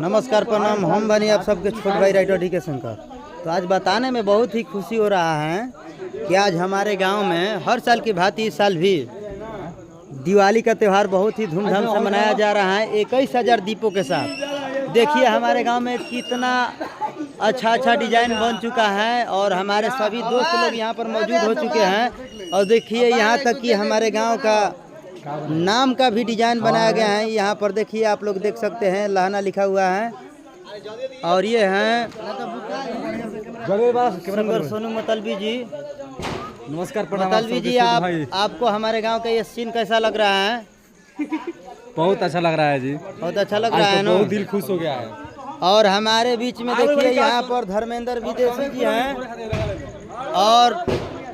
नमस्कार प्रणाम। हम बनी आप सबके छोट भाई राइटर डी.के. शंकर। तो आज बताने में बहुत ही खुशी हो रहा है कि आज हमारे गांव में हर साल की भांति इस साल भी दिवाली का त्यौहार बहुत ही धूमधाम से मनाया जा रहा है 21,000 दीपों के साथ। देखिए हमारे गांव में कितना अच्छा डिजाइन बन चुका है और हमारे सभी दोस्त लोग यहाँ पर मौजूद हो चुके हैं। और देखिए यहाँ तक कि हमारे गांव का नाम का भी डिजाइन बनाया गया है। यहाँ पर देखिए आप लोग देख सकते हैं लहाना लिखा हुआ है। और ये हैं सोनू मतलबी जी। नमस्कार मतलबी जी, आपको हमारे गांव का ये सीन कैसा लग रहा है? बहुत अच्छा लग रहा है जी। बहुत अच्छा लग रहा है ना? बहुत दिल खुश हो गया है। और हमारे बीच में देखिए यहाँ पर धर्मेंद्र विदेशी जी हैं।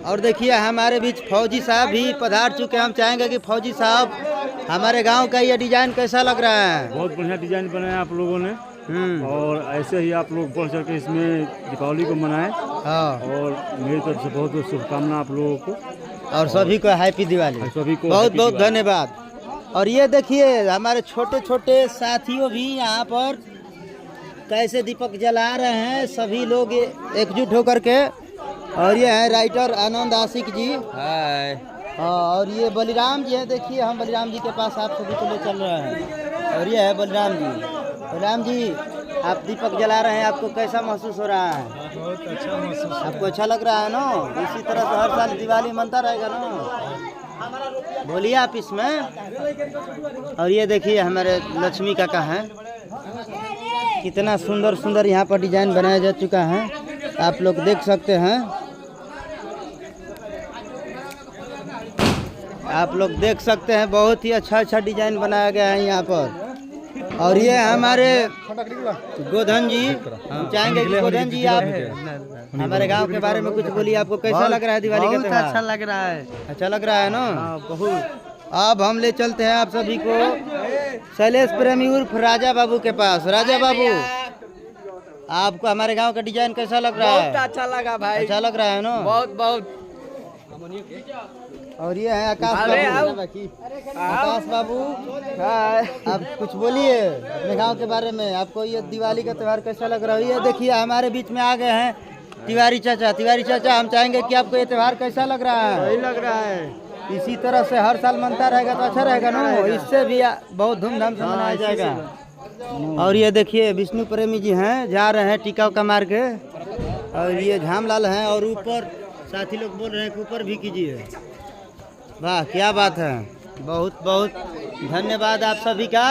और देखिए हमारे बीच फौजी साहब भी पधार चुके हैं। हम चाहेंगे कि फौजी साहब हमारे गांव का ये डिजाइन कैसा लग रहा है? बहुत बढ़िया डिजाइन बनाया आप लोगों ने। और ऐसे ही आप लोग बढ़ चढ़ के इसमें दीपावली को मनाएं। हाँ। और मेरी तरफ से बहुत बहुत शुभकामना आप लोगों को और सभी को हैप्पी दिवाली। सभी को बहुत बहुत धन्यवाद। और ये देखिए हमारे छोटे छोटे साथियों भी यहाँ पर कैसे दीपक जला रहे हैं, सभी लोग एकजुट होकर के। और ये है राइटर आनंद आशिक जी। हाय। और ये बलिराम जी है। देखिए हम बलिराम जी के पास आप सभी को ले चल रहे हैं। और ये है बलिराम जी। बलिराम जी, आप दीपक जला रहे हैं, आपको कैसा महसूस हो रहा है? बहुत अच्छा महसूस। आपको अच्छा लग रहा है ना? इसी तरह से हर साल दिवाली मनता रहेगा ना? बोलिए आप इसमें। और ये देखिए हमारे लक्ष्मी काका हैं। कितना सुंदर सुंदर यहाँ पर डिजाइन बनाया जा चुका है, आप लोग देख सकते हैं। आप लोग देख सकते हैं बहुत ही अच्छा डिजाइन बनाया गया है यहाँ पर। और ये हमारे गोधन जी। हम चाहेंगे कि गोधन जी आप हमारे गांव के बारे में कुछ बोलिए। आपको कैसा लग रहा है दिवाली का त्यौहार? अच्छा लग रहा है। अच्छा लग रहा है ना? बहुत। अब हम ले चलते हैं आप सभी को शैलेश प्रेमी उर्फ राजा बाबू के पास। राजा बाबू, आपको हमारे गांव का डिजाइन कैसा लग रहा है? बहुत अच्छा लगा भाई। अच्छा लग रहा है ना? बहुत। और ये है आकाश बाबू। आकाश बाबू, आप कुछ बोलिए अपने गांव के बारे में। आपको ये दिवाली का त्यौहार कैसा लग रहा है? ये देखिए हमारे बीच में आ गए हैं तिवारी चाचा। तिवारी चाचा, हम चाहेंगे कि आपको ये त्यौहार कैसा लग रहा है? सही लग रहा है। इसी तरह से हर साल मनता रहेगा तो अच्छा रहेगा ना? इससे भी बहुत धूमधाम से मनाया जाएगा। और ये देखिए विष्णु प्रेमी जी हैं, जा रहे हैं टीका उका मार के। और ये झामलाल हैं। और ऊपर साथी लोग बोल रहे हैं कि ऊपर भी कीजिए। वाह क्या बात है। बहुत बहुत धन्यवाद आप सभी का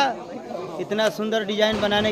इतना सुंदर डिजाइन बनाने के